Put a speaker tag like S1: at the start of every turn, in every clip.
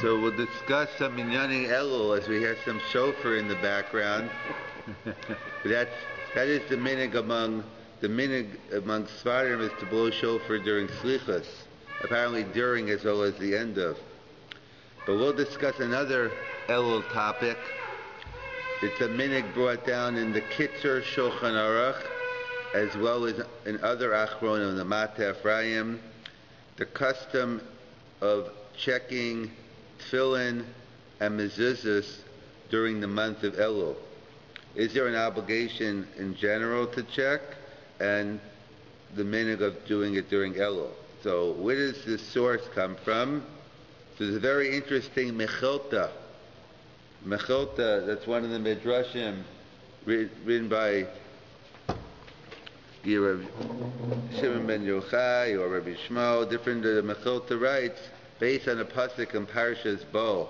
S1: So we'll discuss some Minyani Elul as we hear some shofar in the background. that is the minhag among Svarim is to blow shofar during Slichas, apparently during as well as the end of. But we'll discuss another Elul topic. It's a minhag brought down in the Kitzur Shulchan Aruch, as well as in other Achronim, the Mata Ephraim, the custom of checking tefillin and mezuzahs during the month of Elul. Is there an obligation in general to check, and the minhag of doing it during Elul? So where does this source come from? So there's a very interesting Mechilta. Mechilta, that's one of the Midrashim written by Shimon ben Yochai or Rabbi Shmuel. Different Mechilta writes based on a pasuk in Parshas Bo.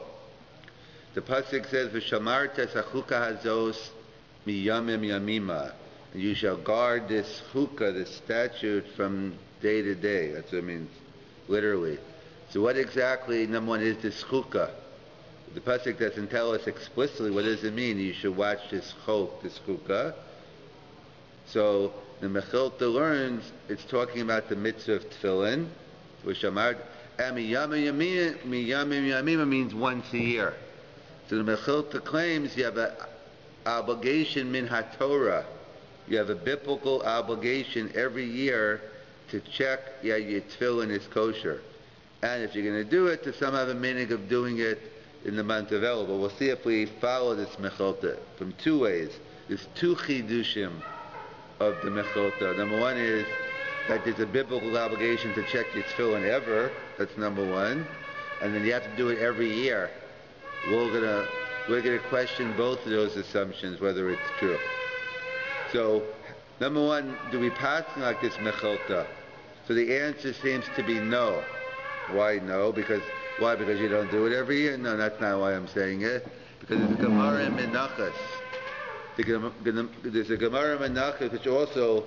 S1: The pasuk says, "V'shamarta sachuka hazos miyamim yamima." You shall guard this chukah, this statute, from day to day. That's what it means, literally. So what exactly, number one, is this chukah? The pasuk doesn't tell us explicitly what does it mean. You should watch this chukah. So the Mechilta learns it's talking about the mitzvah of tefillin. V'shamarta miyamim yamima means once a year. So the Mechilta claims you have an obligation min haTorah. You have a biblical obligation every year to check your tefillin is kosher. And if you're going to do it, to some have a minhag of doing it in the month of Elul. But we'll see if we follow this Mechilta from two ways. There's two chidushim of the Mechilta. Number one is that there's a biblical obligation to check your tefillin ever. That's number one. And then you have to do it every year. We're gonna question both of those assumptions, whether it's true. So, number one, do we pass like this Mechilta? So the answer seems to be no. Why no? Why? Because you don't do it every year? No, that's not why I'm saying it. Because there's a Gemara in Menachos. There's a Gemara in Menachos which also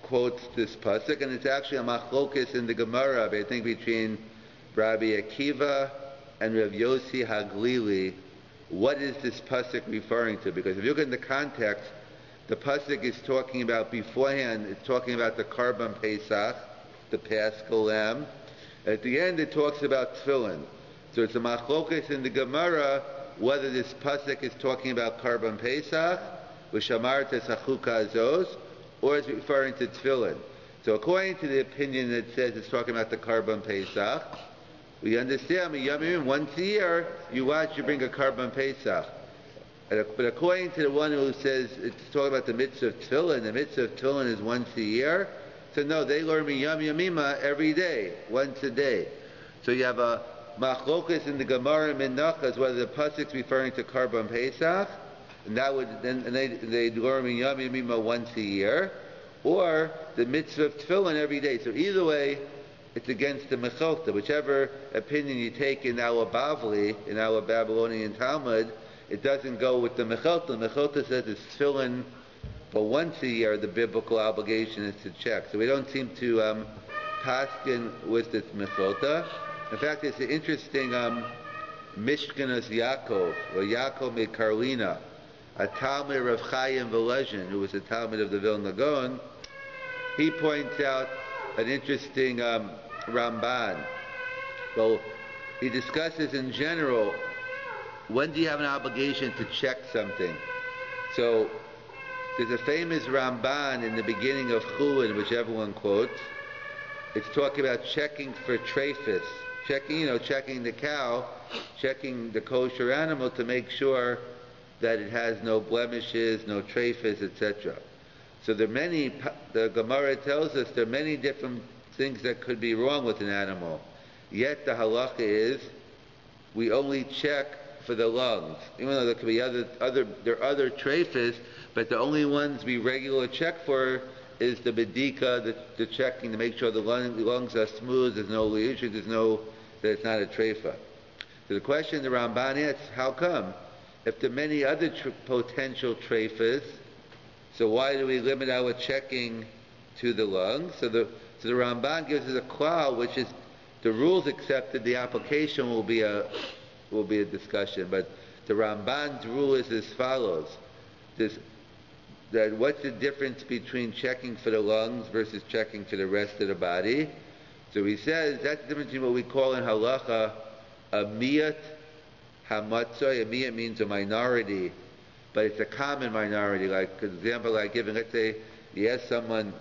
S1: quotes this pasuk, and it's actually a machlokes in the Gemara, I think, between Rabbi Akiva and Rav Yossi Haglili. What is this pasuk referring to? Because if you look in the context, the pasuk is talking about beforehand. It's talking about the Karban Pesach, the Paschal Lamb. At the end, it talks about tefillin. So it's a machlokes in the Gemara whether this pasuk is talking about Karban Pesach, v'shamarta sachuka azos, or is referring to tefillin. So according to the opinion that says it's talking about the Karban Pesach, we understand once a year you bring a Karban Pesach. But according to the one who says it's talking about the mitzvah of tefillin, the mitzvah of tefillin is once a year. So no, they learn Yom Yamima every day, once a day. So you have a machlokes in the Gemara Menachos whether the pasuk is referring to Karban Pesach, and that would they learn Yom Yamima once a year, or the mitzvah of tefillin every day. So either way, it's against the Mechilta. Whichever opinion you take in our Bavli, in our Babylonian Talmud, it doesn't go with the Mechilta. The Mechilta says it's tefillin, but once a year the biblical obligation is to check. So we don't seem to paskin with this Mechilta. In fact, it's an interesting Mishkanos Yaakov, or Yaakov Mekarlina, a Talmud of Chaim Volozhin, who was a Talmud of the Vilna Gaon. He points out an interesting Ramban. Well, he discusses in general, when do you have an obligation to check something? So there's a famous Ramban in the beginning of Chulin, which everyone quotes. It's talking about checking for trephis, checking the cow, checking the kosher animal to make sure that it has no blemishes, no trephis, etc. So the Gemara tells us there are many different things that could be wrong with an animal. Yet the halacha is we only check for the lungs, even though there could be other trephis, but the only ones we regularly check for is the bedika, the checking to make sure the lungs are smooth, there's no issue, that it's not a treifa. So the question the Ramban asks, how come? If there are many other potential trephas, so why do we limit our checking to the lungs? So the Ramban gives us a klal, which is the rules accepted, the application will be a discussion. But the Ramban's rule is as follows: that what's the difference between checking for the lungs versus checking for the rest of the body? So he says that's the difference between what we call in halacha a miyat hamatzoi. A miyat means a minority, but it's a common minority. Like, for example, like giving, let's say, you ask someone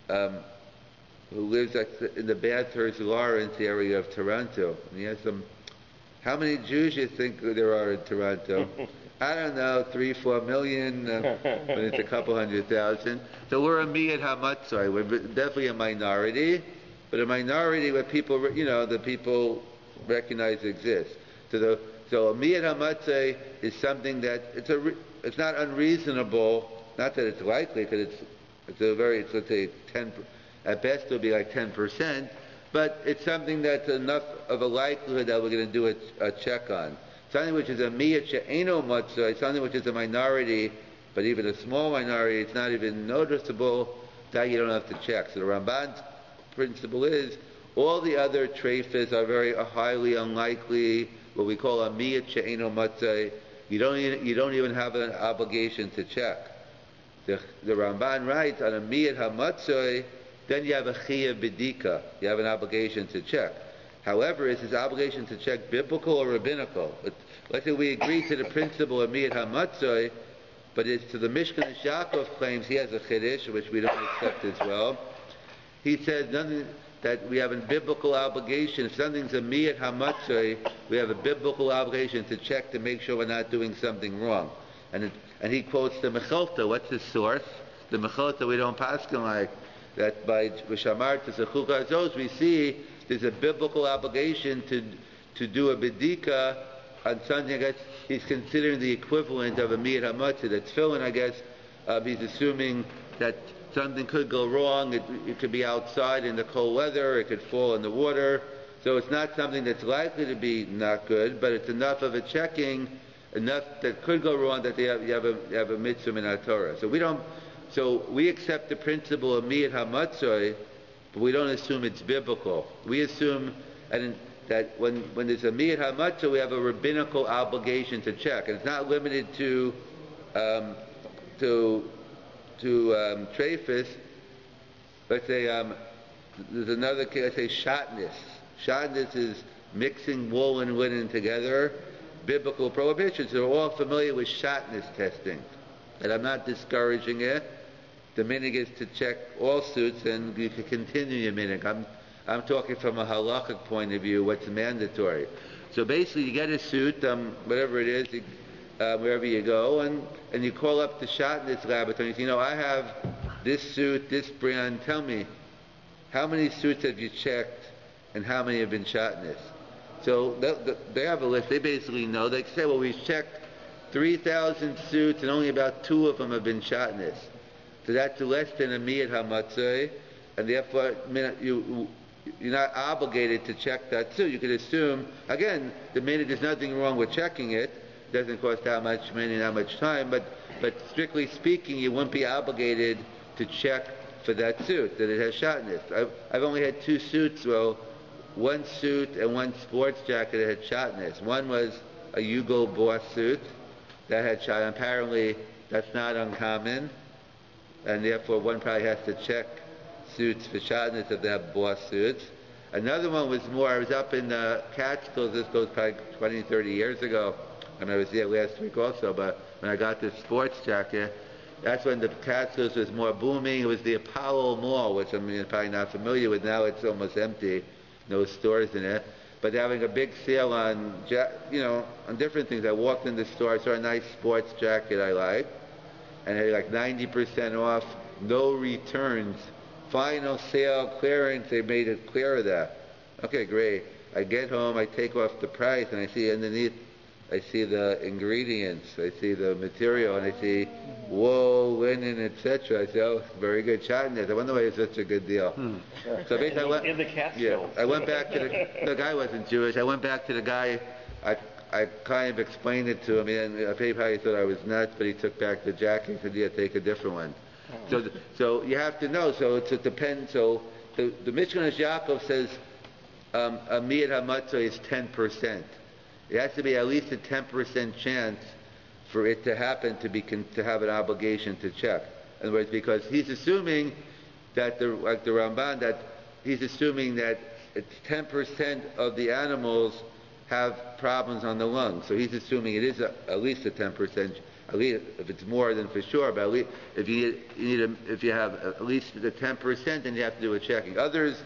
S1: who lives in the Bathurst Lawrence area of Toronto, and you ask them, how many Jews you think there are in Toronto? I don't know, 3-4 million, but it's a couple 100,000. So we're a miyat hamatzoi. We're definitely a minority, but a minority where people, the people recognize exists. So a miyat hamatzoi is something that it's not unreasonable. Not that it's likely, because it's let's say 10. At best, it'll be like 10%, but it's something that's enough of a likelihood that we're going to do a check on. Something which is a miyat she'eno matzoi, something which is a minority, but even a small minority, it's not even noticeable, that you don't have to check. So the Ramban's principle is, all the other treifas are very highly unlikely, what we call a miyat she'eno matzoi. You don't even have an obligation to check. The Ramban writes, on a miyat hamatzoi, then you have a chiyuv b'dika. You have an obligation to check. However, is this obligation to check biblical or rabbinical? Let's say we agree to the principle of miyat hamatzoi, but it's to the Mishkan Yaakov claims he has a chiddush, which we don't accept as well. He says nothing that we have a biblical obligation. If something's a miyat hamatzoi, we have a biblical obligation to check to make sure we're not doing something wrong. And he quotes the Mechalta. What's the source? The Mechalta we don't paskin like. That by Vishamar to Zechukah Azos, we see there's a biblical obligation to do a bedika on something. I guess he's considering the equivalent of a miyat hamatzoi. That's tefillin, I guess. He's assuming that something could go wrong. It could be outside in the cold weather. It could fall in the water. So it's not something that's likely to be not good, but it's enough of a checking, enough that could go wrong that you have a mitzvah in our Torah. So we accept the principle of miyat hamatzoi, but we don't assume it's biblical. We assume that when there's a miyat hamatzoi, we have a rabbinical obligation to check, and it's not limited to treifas. Let's say there's another case. Let's say shatnez. Shatnez is mixing wool and linen together. Biblical prohibitions. We're all familiar with shatnez testing, and I'm not discouraging it. The minhag is to check all suits, and you can continue your minhag. I'm talking from a halakhic point of view, what's mandatory. So basically, you get a suit, whatever it is, wherever you go, and you call up the shatnez laboratory and you say, I have this suit, this brand. Tell me, how many suits have you checked, and how many have been shatnez? So they have a list. They basically know. They say, well, we've checked 3,000 suits, and only about 2 of them have been shatnez. So that's less than a miyat hamatzoi, and therefore you're not obligated to check that suit. You could assume, again, the minute there's nothing wrong with checking it, doesn't cost that much money and that much time, but strictly speaking, you wouldn't be obligated to check for that suit, that it has shatnez. I've only had 2 suits, well, 1 suit and 1 sports jacket that had shatnez. One was a Yugo Boss suit that had shatnez. Apparently, that's not uncommon, and therefore one probably has to check suits for shatnez if they have Boss suits. Another one was more, I was up in the Catskills, this goes probably 20, 30 years ago, and I was there last week also, but when I got this sports jacket, that's when the Catskills was more booming. It was the Apollo Mall, which I'm probably not familiar with. Now it's almost empty, no stores in it. But they're having a big sale on, on different things. I walked in the store, I saw a nice sports jacket I liked, and it had like 90% off, no returns, final sale, clearance. They made it clear of that. Okay, great. I get home, I take off the price, and I see underneath, I see the ingredients, I see the material, and I see wool, linen, etc. I say, oh, very good shatnez. I wonder why it's such a good deal. So basically,
S2: in the Catskills.
S1: I went back to the guy wasn't Jewish. I went back to the guy. I kind of explained it to him, and he probably thought I was nuts, but he took back the jacket and said, yeah, take a different one. So you have to know. So it depends. So the Mishkan Yaakov says a miyat hamatzah is 10%. It has to be at least a 10% chance for it to happen to have an obligation to check. In other words, because he's assuming that like the Ramban, that he's assuming that it's 10% of the animals have problems on the lungs. So he's assuming it is at least a 10%. At least if it's more than for sure, but at least if you have at least the 10%, then you have to do a checking. Others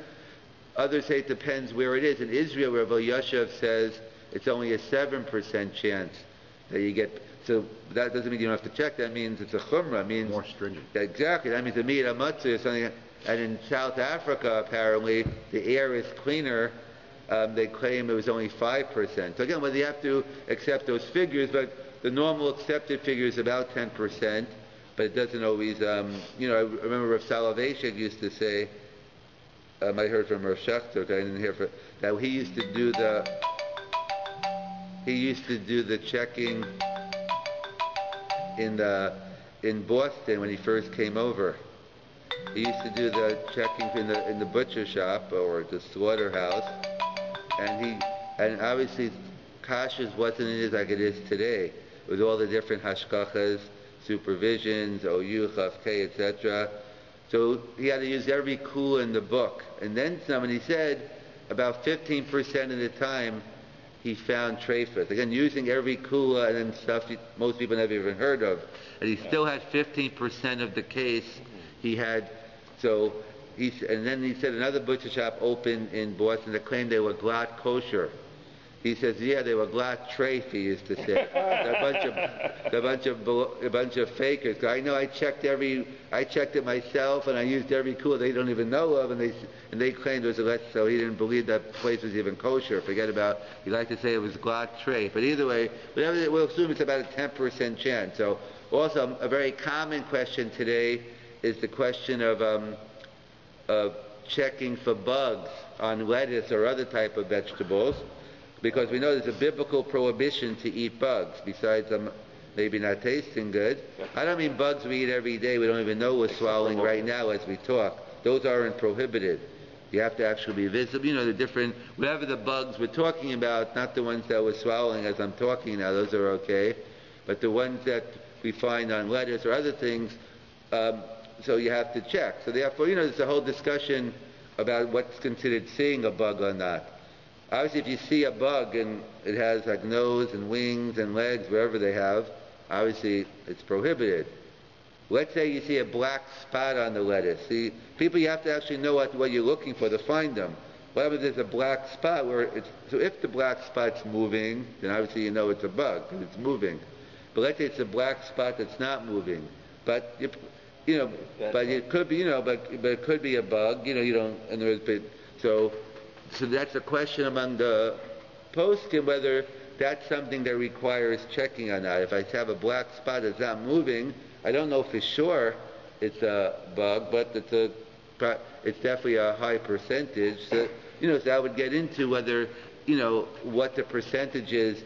S1: say it depends where it is. In Israel, where Rabbi Yashav says it's only a 7% chance that you get. So that doesn't mean you don't have to check. That means it's a chumrah. It means
S2: more stringent.
S1: Exactly. That means the miyat hamatzah is something. And in South Africa, apparently, the air is cleaner. They claim it was only 5%. So again, whether you have to accept those figures, but the normal accepted figure is about 10%, but it doesn't always. I remember Rav Selevan used to say. I heard from Rav Schachter. I didn't hear that he used to do the checking in Boston when he first came over. He used to do the checking in the butcher shop or the slaughterhouse, and obviously kashrus wasn't it like it is today with all the different hashkachas, supervisions, OU, Chaf-K, etc. So he had to use every kula in the book. And then somebody said about 15% of the time he found treifas. Again, using every kula and then stuff most people never even heard of. And he still had 15% of the case he had. So and then he said another butcher shop opened in Boston that claimed they were glatt kosher. He says, yeah, they were glatt treif, he used to say. a bunch of fakers. I know I checked it myself, and I used every kula they don't even know of, and they claimed it was a less, so he didn't believe that place was even kosher. Forget about, he liked to say it was glatt treif. But either way, we'll assume it's about a 10% chance. So also a very common question today is the question of checking for bugs on lettuce or other type of vegetables. Because we know there's a biblical prohibition to eat bugs, besides them maybe not tasting good. I don't mean bugs we eat every day, we don't even know we're swallowing right now as we talk. Those aren't prohibited. You have to actually be visible. The different, whatever the bugs we're talking about, not the ones that we're swallowing as I'm talking now, those are okay. But the ones that we find on lettuce or other things, so you have to check. So therefore, there's a whole discussion about what's considered seeing a bug or not. Obviously, if you see a bug and it has like nose and wings and legs, wherever they have, obviously it's prohibited. Let's say you see a black spot on the lettuce. See, people, you have to actually know what you're looking for to find them. Whatever there's a black spot so if the black spot's moving, then obviously you know it's a bug because it's moving. But let's say it's a black spot that's not moving, but but it could be, but it could be a bug. You don't. In other words, So that's a question among the poskim whether that's something that requires checking or not. If I have a black spot that's not moving, I don't know for sure it's a bug, but it's definitely a high percentage. So, so I would get into whether, what the percentage is.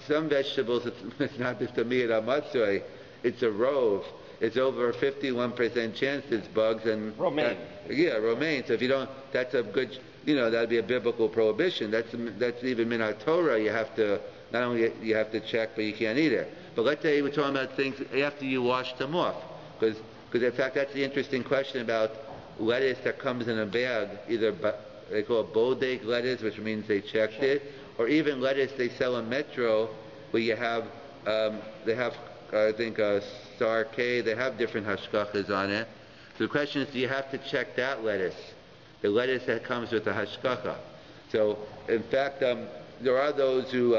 S1: Some vegetables, it's not just a miyat hamatzah, it's a rove. It's over a 51% chance it's bugs and
S3: romaine.
S1: Romaine. So if you don't, that's a good, that'd be a biblical prohibition. That's even min Torah. You have to not only you have to check, but you can't eat it. But let's say we're talking about things after you wash them off, because in fact that's the interesting question about lettuce that comes in a bag. Either they call it bodek lettuce, which means they checked it, or even lettuce they sell in Metro, where you have they have I think Star K, they have different hashkachas on it. So the question is, do you have to check that lettuce? The lettuce that comes with the hashkacha. So, in fact, there are those who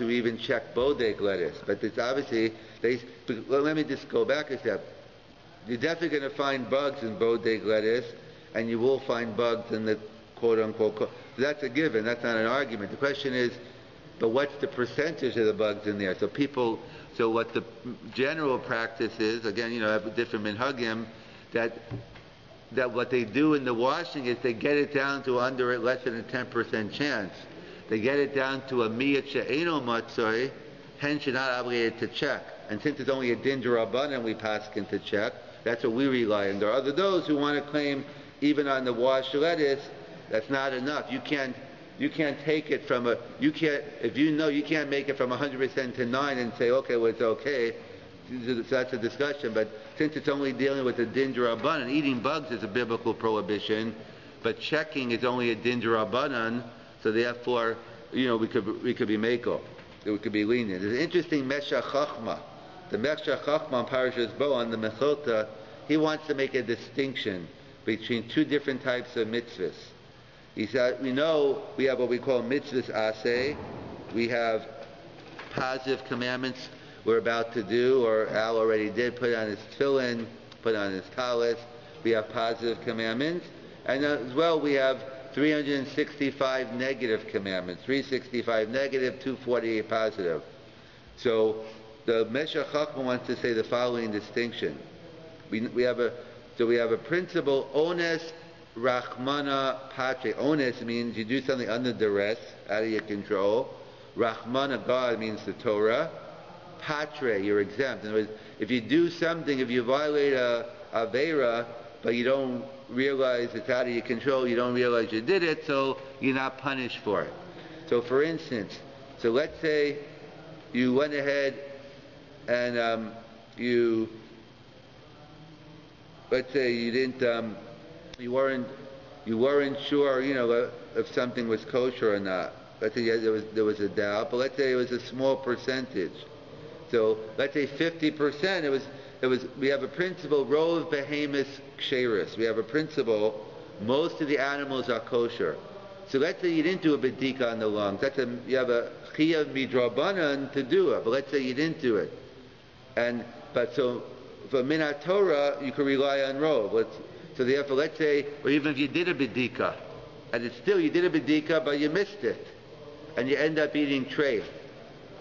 S1: even check bodek lettuce, but it's obviously let me just go back a step. You're definitely going to find bugs in bodek lettuce, and you will find bugs in the quote unquote. So that's a given. That's not an argument. The question is, but what's the percentage of the bugs in there? So what the general practice is, again, have different minhagim, that what they do in the washing is they get it down to under less than a 10% chance. They get it down to a miyat she'eno matzoi, hence you're not obligated to check. And since it's only a din d'rabbanan we paskin to check, that's what we rely on. There are those who want to claim even on the washed lettuce, that's not enough. You can't take it from you can't make it from 100% to 9 and say, okay, well, it's okay. So that's a discussion. But since it's only dealing with a din d'Rabbanan, eating bugs is a biblical prohibition, but checking is only a din d'Rabbanan, so therefore, we could be meko. We could be lenient. There's an interesting Meshach Chachma. The Meshach Chachma on Parashas Bo, on the Mechilta, he wants to make a distinction between two different types of mitzvahs. He said, we know we have what we call mitzvahs aseh. We have positive commandments we're about to do, or Al already did, put on his tefillin, put on his talis. We have positive commandments. And as well, we have 365 negative commandments. 365 negative, 248 positive. So the Meshach Chachma wants to say the following distinction. We have a principle, ones rachmana patre. Ones means you do something under duress, out of your control. Rachmana, God, means the Torah. Patre, you're exempt. In other words, if you do something, if you violate a Aveira, but you don't realize it's out of your control, you don't realize you did it, so you're not punished for it. So for instance, let's say you went ahead and let's say you didn't, you weren't sure, if something was kosher or not. Let's say there was a doubt, but let's say it was a small percentage. So let's say 50%. We have a principle, rov behemoth ksheris. We have a principle, most of the animals are kosher. So let's say you didn't do a bedika on the lungs. You have a chiyuv midrabanan to do it, but let's say you didn't do it. So for minat Torah, you can rely on rov. So therefore, let's say, or even if you did a bedika, and it's still, you did a bedika, but you missed it, and you end up eating treif.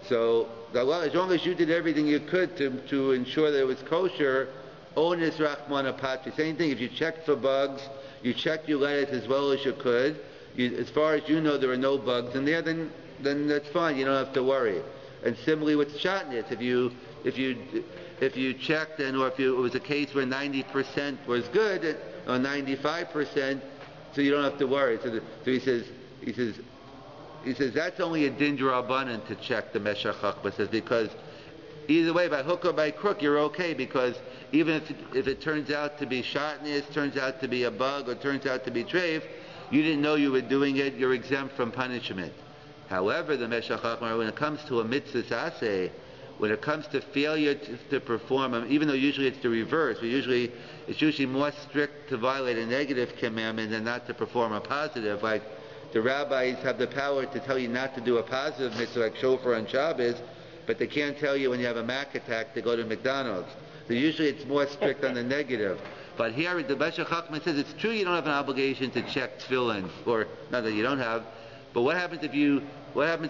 S1: So as long as you did everything you could to ensure that it was kosher, onis rachmana patri. Same thing, if you checked for bugs, you checked your lettuce as well as you could, as far as you know there are no bugs in there, then that's fine, you don't have to worry. And similarly with shatnez, if you checked, or if it was a case where 90% was good, or 95%, so you don't have to worry. So he says that's only a din d'Rabbanan to check, the Meshach Chachma says, because either way, by hook or by crook, you're okay, because even if it turns out to be shatnez, turns out to be a bug, or turns out to be treif, you didn't know you were doing it, you're exempt from punishment. However, the Meshach Chachma, when it comes to a mitzvah aseh, when it comes to failure to perform, even though usually it's the reverse, it's usually more strict to violate a negative commandment than not to perform a positive. Like the rabbis have the power to tell you not to do a positive mitzvah like shofar on Shabbos, but they can't tell you when you have a Mac attack to go to McDonald's. So usually it's more strict on the negative. But here the Meshach Chachma says it's true you don't have an obligation to check tefillin, or not that you don't have, but what happens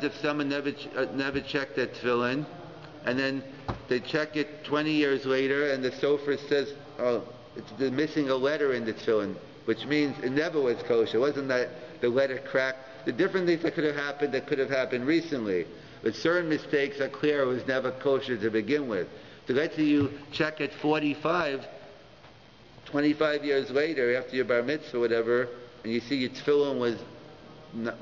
S1: if someone never checked that tefillin, and then they check it 20 years later, and the sofer says, they're missing a letter in the tefillin, which means it never was kosher. It wasn't that the letter cracked. The different things that could have happened recently. But certain mistakes are clear it was never kosher to begin with. So let's say you check at 45, 25 years later, after your bar mitzvah or whatever, and you see your tefillin was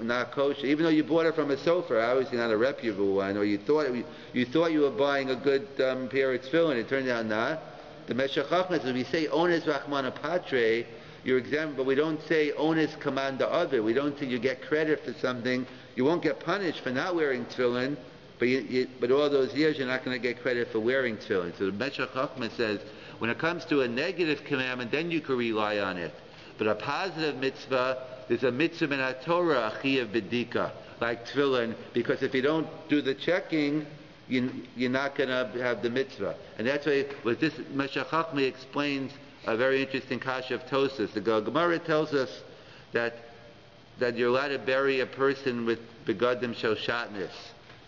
S1: not kosher, even though you bought it from a sofer, obviously not a reputable one, or you thought you were buying a good pair of tefillin, it turned out not. The Meshach Chachma says, we say ones rachmana patre, you're exempt, but we don't say ones commanda other. We don't say you get credit for something. You won't get punished for not wearing tefillin, but all those years you're not going to get credit for wearing tefillin. So the Meshach Chachma says, when it comes to a negative commandment, then you can rely on it. But a positive mitzvah, there's a mitzvah in our Torah, a chiyuv bedika, like tefillin, because if you don't do the checking, you're not going to have the mitzvah. And that's why, with this, Meshach Chachma explains a very interesting kasha of Tosas. The Gemara tells us that you're allowed to bury a person with begadim shel shatnez.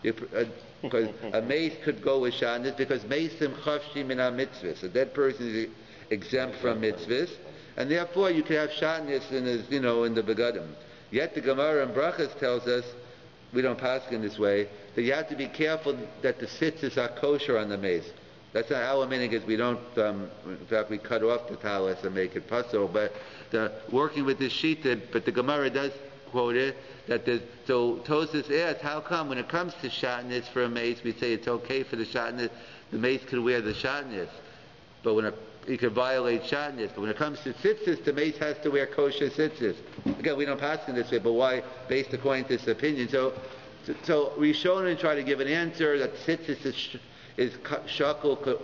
S1: Because a mace could go with shatnez, because meisim chavshi min ha-mitzvahs. A dead person is exempt from mitzvahs, and therefore you can have shatnez in the begadim. Yet the Gemara in Brachas tells us, we don't pass in this way, that you have to be careful that the sitzes are kosher on the mace. That's not our minhag, is we don't, in fact, we cut off the talis and make it puzzle, but working with this shita, but the Gemara does quote it, that so Tosas asks, how come when it comes to shatnez for a mace, we say it's okay for the shatnez, the mace could wear the shatnez, but when he could violate shatnez, but when it comes to tzitzis, the mace has to wear kosher tzitzis. Again, we don't pass in this way, but why, based according to this opinion? So Rishonim try to give an answer that tzitzis is shakul,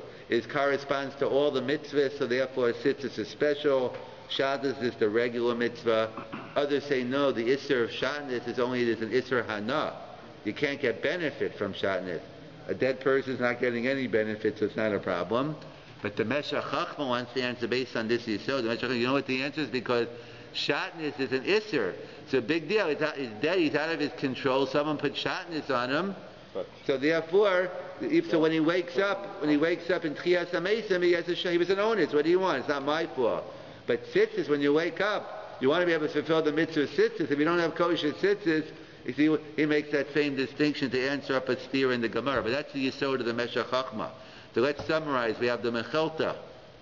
S1: corresponds to all the mitzvahs, so therefore tzitzis is special. Shadas is the regular mitzvah. Others say no, the isser of shatnez is only an isser hana. You can't get benefit from shatnez. A dead person is not getting any benefit, so it's not a problem. But the Meshach Chachma wants the answer based on this yisod. The Meshach Chachma, you know what the answer is? Because shatnez is an isser. It's a big deal. He's dead. He's out of his control. Someone put shatnez on him. So therefore, when he wakes up in Tchiyas HaMesim, he was an onus. What do you want? It's not my fault. But tzitzis, when you wake up, you want to be able to fulfill the mitzvah of tzitzis. If you don't have kosher tzitzis, you see, he makes that same distinction to answer up a steer in the Gemara. But that's the yisod of the Meshach Chachma. So let's summarize. We have the Mechilta.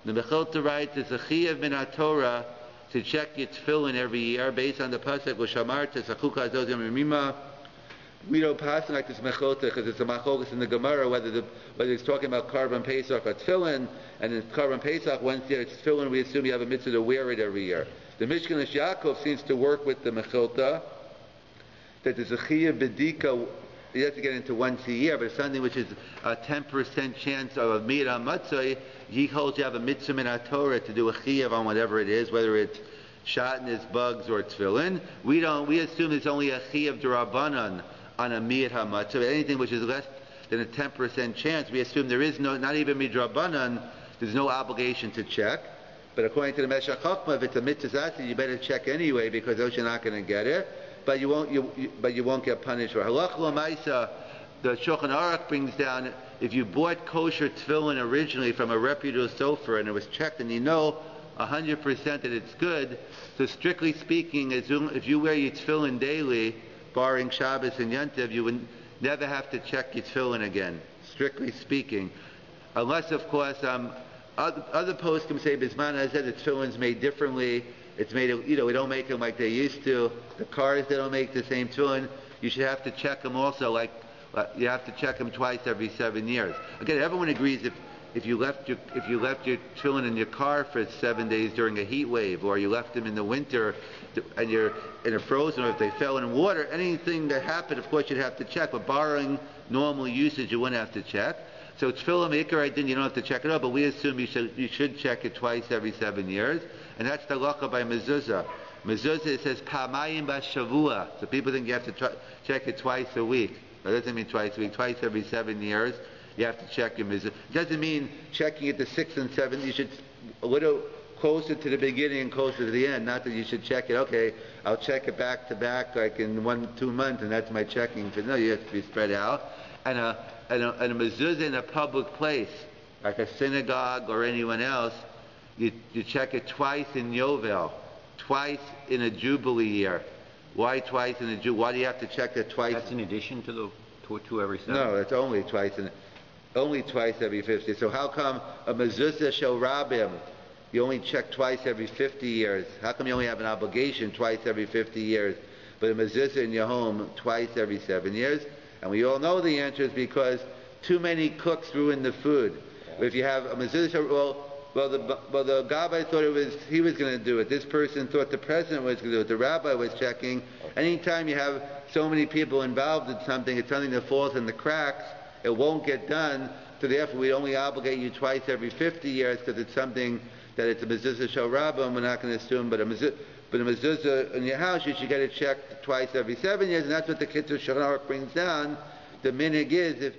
S1: The Mechilta writes, it's a chiyav min HaTorah to check your tefillin every year based on the pasuk V'shamarta Sachuka Azos Yom Yemima. We don't pass it like this Mechilta because it's a machlokas in the Gemara whether it's talking about Karban Pesach or tefillin, and in Karban Pesach once it's tefillin, we assume you have a mitzvah to wear it every year. The Mishkan Yaakov seems to work with the Mechilta that there's a chiyav bedika. You have to get into once a year, but it's something which is a 10% chance of a mira matzah. He holds you have a mitzvah min HaTorah to do a chiyav on whatever it is, whether it's shatnez, bugs, or tefillin. We assume it's only a chiyav d'Rabbanan on a mir hamatzah. Anything which is less than a 10% chance, we assume there is no, not even midrabanan, there's no obligation to check. But according to the Meshach Chachma, if it's a mitzvah, you better check anyway because else you're not going to get it. But you won't get punished for it. Halach l'maisa, the Shulchan Aruch brings down, if you bought kosher tefillin originally from a reputable sofer and it was checked and you know 100% that it's good, so strictly speaking, if you wear your tefillin daily, barring Shabbos and Yontiv, you would never have to check your tefillin again, strictly speaking. Unless, of course, other poskim say, Bisman has said the tefillin's made differently. It's made, we don't make them like they used to. The cars, they don't make the same tefillin. You should have to check them also, like you have to check them twice every 7 years. Again, everyone agrees if you left your tefillin in your car for 7 days during a heat wave, or you left them in the winter and you're in a frozen, or if they fell in water, anything that happened, of course, you'd have to check. But barring normal usage, you wouldn't have to check. So tefillin Ikarite din, you don't have to check it out, but we assume you should check it twice every 7 years. And that's the halacha by mezuzah. Mezuzah, it says pamayim bashavua. So people think you have to check it twice a week. That doesn't mean twice a week. Twice every 7 years, you have to check your mezuzah. It doesn't mean checking it to 6 and 7. You should a little closer to the beginning and closer to the end. Not that you should check it, okay, I'll check it back to back like in 1-2 months and that's my checking. No, you have to be spread out. And a mezuzah in a public place, like a synagogue or anyone else, you check it twice in Yovel, twice in a Jubilee year. Why twice in a Jubilee? Why do you have to check it twice?
S2: That's in addition to the two every 7?
S1: No, it's only twice every 50. So how come a mezuzah shel Rabbim, you only check twice every 50 years? How come you only have an obligation twice every 50 years, but a mezuzah in your home twice every 7 years? And we all know the answer is because too many cooks ruin the food. Yeah. If you have a mezuzah, well, the Gabbai thought he was going to do it. This person thought the president was going to do it. The rabbi was checking. Anytime you have so many people involved in something, it's something that falls in the cracks. It won't get done. So therefore, we only obligate you twice every 50 years because it's something that it's a mezuzah shel Rabbi, and we're not going to assume. But a mezuzah in your house, you should get it checked twice every 7 years, and that's what the Kitzur Shulchan Aruch brings down. The minhag is if